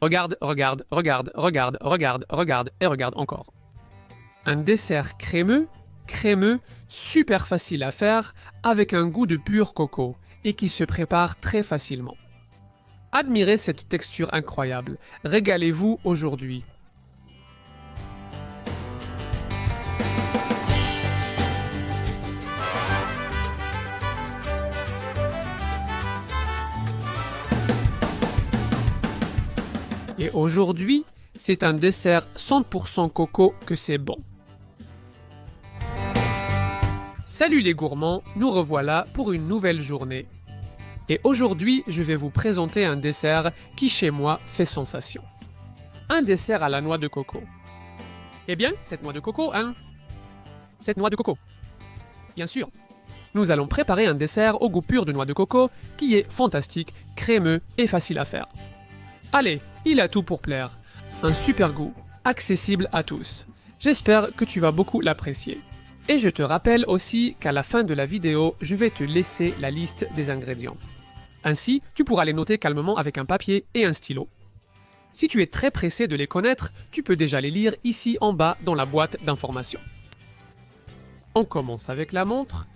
Regarde, regarde, regarde, regarde, regarde, regarde et regarde encore. Un dessert crémeux, super facile à faire, avec un goût de pur coco et qui se prépare très facilement. Admirez cette texture incroyable, régalez-vous aujourd'hui. Et aujourd'hui, c'est un dessert 100% coco que c'est bon. Salut les gourmands, nous revoilà pour une nouvelle journée. Et aujourd'hui, je vais vous présenter un dessert qui chez moi fait sensation. Un dessert à la noix de coco. Eh bien, cette noix de coco, hein? Cette noix de coco. Bien sûr. Nous allons préparer un dessert au goût pur de noix de coco qui est fantastique, crémeux et facile à faire. Allez, il a tout pour plaire. Un super goût, accessible à tous. J'espère que tu vas beaucoup l'apprécier. Et je te rappelle aussi qu'à la fin de la vidéo, je vais te laisser la liste des ingrédients. Ainsi, tu pourras les noter calmement avec un papier et un stylo. Si tu es très pressé de les connaître, tu peux déjà les lire ici en bas dans la boîte d'informations. On commence avec la montre.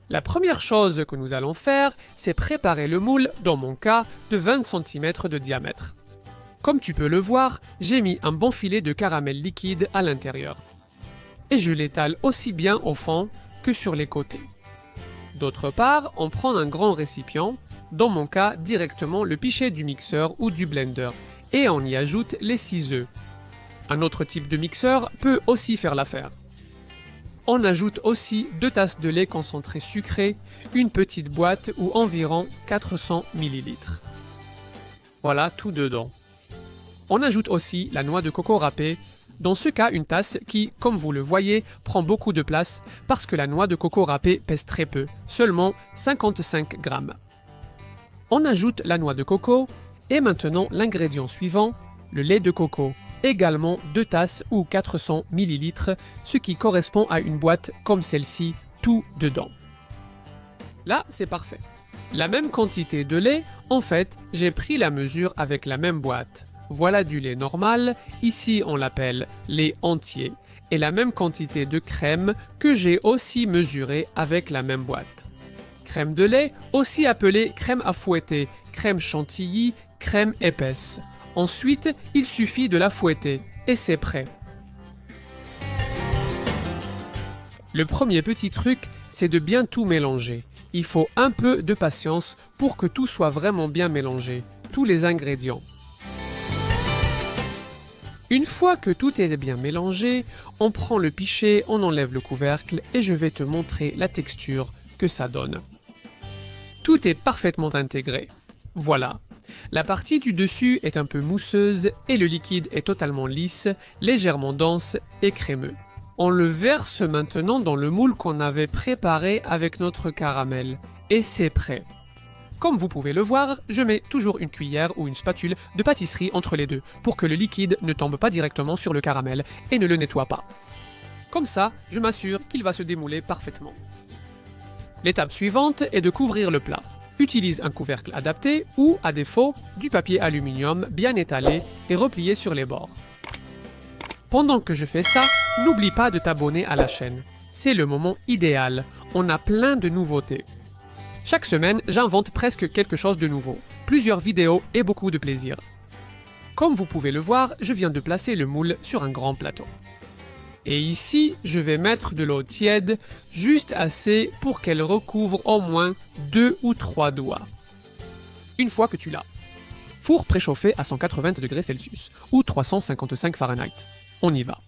La première chose que nous allons faire, c'est préparer le moule, dans mon cas, de 20 cm de diamètre. Comme tu peux le voir, j'ai mis un bon filet de caramel liquide à l'intérieur. Et je l'étale aussi bien au fond que sur les côtés. D'autre part, on prend un grand récipient, dans mon cas directement le pichet du mixeur ou du blender, et on y ajoute les 6 œufs. Un autre type de mixeur peut aussi faire l'affaire. On ajoute aussi 2 tasses de lait concentré sucré, une petite boîte ou environ 400 ml. Voilà tout dedans. On ajoute aussi la noix de coco râpée, dans ce cas une tasse qui, comme vous le voyez, prend beaucoup de place parce que la noix de coco râpée pèse très peu, seulement 55 grammes. On ajoute la noix de coco et maintenant l'ingrédient suivant, le lait de coco. Également 2 tasses ou 400 ml, ce qui correspond à une boîte comme celle-ci, tout dedans. Là, c'est parfait. La même quantité de lait, en fait, j'ai pris la mesure avec la même boîte. Voilà du lait normal, ici on l'appelle lait entier, et la même quantité de crème que j'ai aussi mesurée avec la même boîte. Crème de lait, aussi appelée crème à fouetter, crème chantilly, crème épaisse. Ensuite, il suffit de la fouetter et c'est prêt. Le premier petit truc, c'est de bien tout mélanger. Il faut un peu de patience pour que tout soit vraiment bien mélangé, tous les ingrédients. Une fois que tout est bien mélangé, on prend le pichet, on enlève le couvercle et je vais te montrer la texture que ça donne. Tout est parfaitement intégré. Voilà. La partie du dessus est un peu mousseuse et le liquide est totalement lisse, légèrement dense et crémeux. On le verse maintenant dans le moule qu'on avait préparé avec notre caramel et c'est prêt. Comme vous pouvez le voir, je mets toujours une cuillère ou une spatule de pâtisserie entre les deux pour que le liquide ne tombe pas directement sur le caramel et ne le nettoie pas. Comme ça, je m'assure qu'il va se démouler parfaitement. L'étape suivante est de couvrir le plat. Utilise un couvercle adapté ou, à défaut, du papier aluminium bien étalé et replié sur les bords. Pendant que je fais ça, n'oublie pas de t'abonner à la chaîne. C'est le moment idéal, on a plein de nouveautés. Chaque semaine, j'invente presque quelque chose de nouveau, plusieurs vidéos et beaucoup de plaisir. Comme vous pouvez le voir, je viens de placer le moule sur un grand plateau. Et ici, je vais mettre de l'eau tiède, juste assez pour qu'elle recouvre au moins 2 ou 3 doigts. Une fois que tu l'as. Four préchauffé à 180 degrés Celsius ou 355 Fahrenheit. On y va.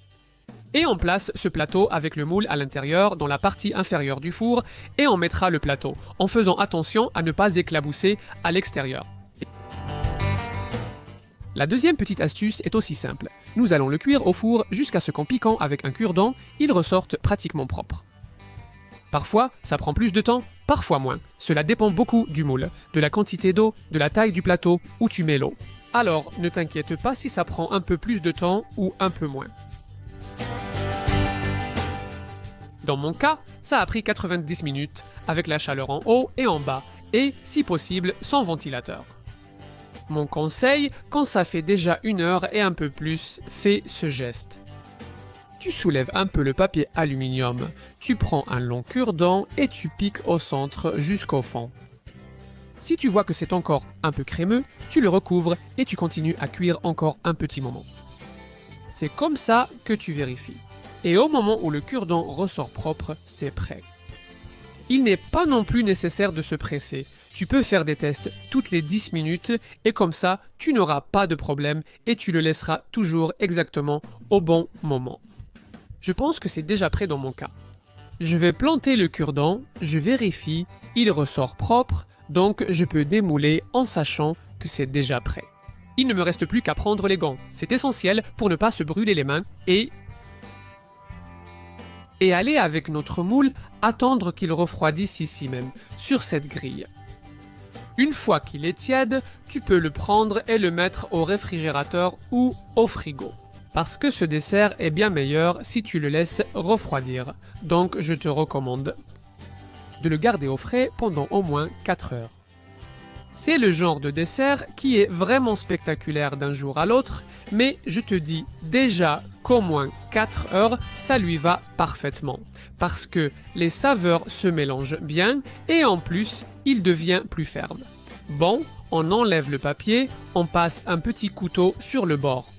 Et on place ce plateau avec le moule à l'intérieur dans la partie inférieure du four et on mettra le plateau, en faisant attention à ne pas éclabousser à l'extérieur. La deuxième petite astuce est aussi simple. Nous allons le cuire au four jusqu'à ce qu'en piquant avec un cure-dent, il ressorte pratiquement propre. Parfois, ça prend plus de temps, parfois moins. Cela dépend beaucoup du moule, de la quantité d'eau, de la taille du plateau où tu mets l'eau. Alors, ne t'inquiète pas si ça prend un peu plus de temps ou un peu moins. Dans mon cas, ça a pris 90 minutes, avec la chaleur en haut et en bas, et, si possible, sans ventilateur. Mon conseil, quand ça fait déjà 1 heure et un peu plus, fais ce geste. Tu soulèves un peu le papier aluminium, tu prends un long cure-dent et tu piques au centre jusqu'au fond. Si tu vois que c'est encore un peu crémeux, tu le recouvres et tu continues à cuire encore un petit moment. C'est comme ça que tu vérifies. Et au moment où le cure-dent ressort propre, c'est prêt. Il n'est pas non plus nécessaire de se presser. Tu peux faire des tests toutes les 10 minutes et comme ça, tu n'auras pas de problème et tu le laisseras toujours exactement au bon moment. Je pense que c'est déjà prêt dans mon cas. Je vais planter le cure-dent, je vérifie, il ressort propre, donc je peux démouler en sachant que c'est déjà prêt. Il ne me reste plus qu'à prendre les gants. C'est essentiel pour ne pas se brûler les mains et aller avec notre moule attendre qu'il refroidisse ici même, sur cette grille. Une fois qu'il est tiède, tu peux le prendre et le mettre au réfrigérateur ou au frigo. Parce que ce dessert est bien meilleur si tu le laisses refroidir. Donc je te recommande de le garder au frais pendant au moins 4 heures. C'est le genre de dessert qui est vraiment spectaculaire d'un jour à l'autre, mais je te dis déjà qu'au moins 4 heures, ça lui va parfaitement. Parce que les saveurs se mélangent bien et en plus, il devient plus ferme. Bon, on enlève le papier, on passe un petit couteau sur le bord.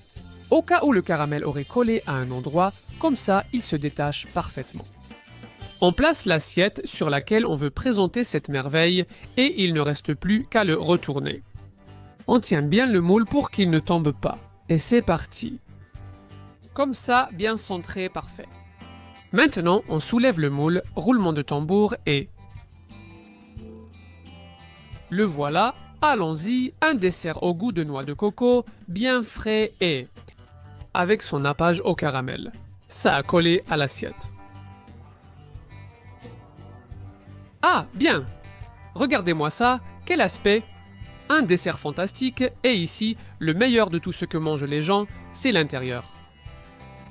Au cas où le caramel aurait collé à un endroit, comme ça, il se détache parfaitement. On place l'assiette sur laquelle on veut présenter cette merveille et il ne reste plus qu'à le retourner. On tient bien le moule pour qu'il ne tombe pas. Et c'est parti. Comme ça, bien centré, parfait. Maintenant, on soulève le moule, roulement de tambour et... Le voilà, allons-y, un dessert au goût de noix de coco, bien frais et... avec son nappage au caramel. Ça a collé à l'assiette. Ah, bien! Regardez-moi ça, quel aspect! Un dessert fantastique, et ici, le meilleur de tout ce que mangent les gens, c'est l'intérieur.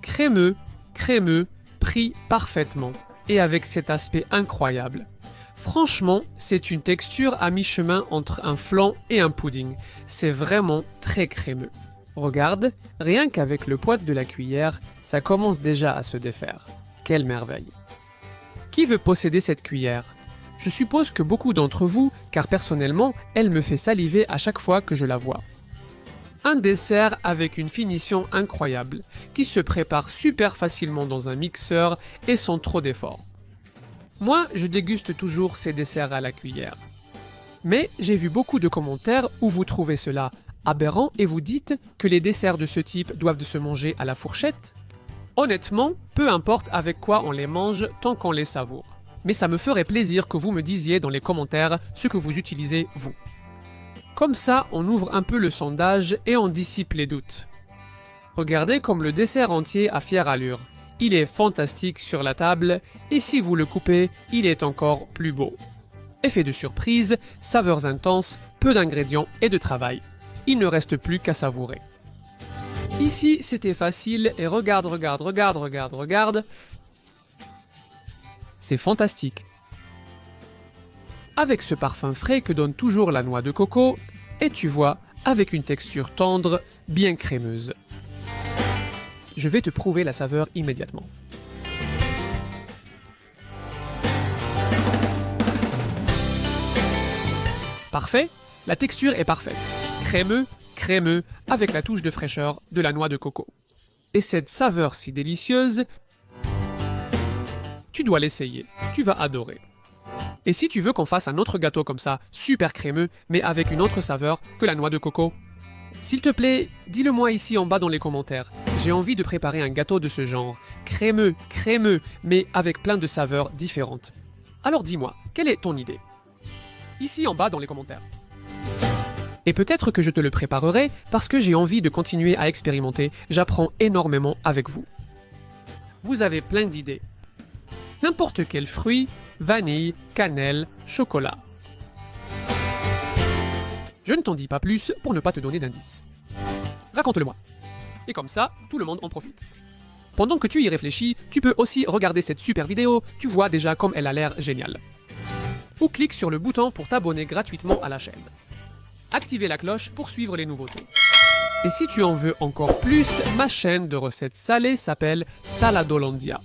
Crémeux, crémeux, pris parfaitement, et avec cet aspect incroyable. Franchement, c'est une texture à mi-chemin entre un flan et un pudding. C'est vraiment très crémeux. Regarde, rien qu'avec le poids de la cuillère, ça commence déjà à se défaire. Quelle merveille! Qui veut posséder cette cuillère? Je suppose que beaucoup d'entre vous, car personnellement, elle me fait saliver à chaque fois que je la vois. Un dessert avec une finition incroyable, qui se prépare super facilement dans un mixeur et sans trop d'efforts. Moi, je déguste toujours ces desserts à la cuillère. Mais j'ai vu beaucoup de commentaires où vous trouvez cela aberrant et vous dites que les desserts de ce type doivent se manger à la fourchette. Honnêtement, peu importe avec quoi on les mange tant qu'on les savoure. Mais ça me ferait plaisir que vous me disiez dans les commentaires ce que vous utilisez vous. Comme ça, on ouvre un peu le sondage et on dissipe les doutes. Regardez comme le dessert entier a fière allure. Il est fantastique sur la table et si vous le coupez, il est encore plus beau. Effet de surprise, saveurs intenses, peu d'ingrédients et de travail. Il ne reste plus qu'à savourer. Ici, c'était facile et regarde. C'est fantastique. Avec ce parfum frais que donne toujours la noix de coco, et tu vois, avec une texture tendre, bien crémeuse. Je vais te prouver la saveur immédiatement. Parfait, la texture est parfaite. Crémeux, crémeux, avec la touche de fraîcheur de la noix de coco. Et cette saveur si délicieuse, tu dois l'essayer, tu vas adorer. Et si tu veux qu'on fasse un autre gâteau comme ça, super crémeux, mais avec une autre saveur que la noix de coco, s'il te plaît, dis-le moi ici en bas dans les commentaires. J'ai envie de préparer un gâteau de ce genre, crémeux, crémeux, mais avec plein de saveurs différentes. Alors dis-moi, quelle est ton idée? Ici en bas dans les commentaires. Et peut-être que je te le préparerai parce que j'ai envie de continuer à expérimenter, j'apprends énormément avec vous. Vous avez plein d'idées. N'importe quel fruit, vanille, cannelle, chocolat. Je ne t'en dis pas plus pour ne pas te donner d'indices. Raconte-le-moi. Et comme ça, tout le monde en profite. Pendant que tu y réfléchis, tu peux aussi regarder cette super vidéo, tu vois déjà comme elle a l'air géniale. Ou clique sur le bouton pour t'abonner gratuitement à la chaîne. activez la cloche pour suivre les nouveautés. Et si tu en veux encore plus, ma chaîne de recettes salées s'appelle Saladolandia.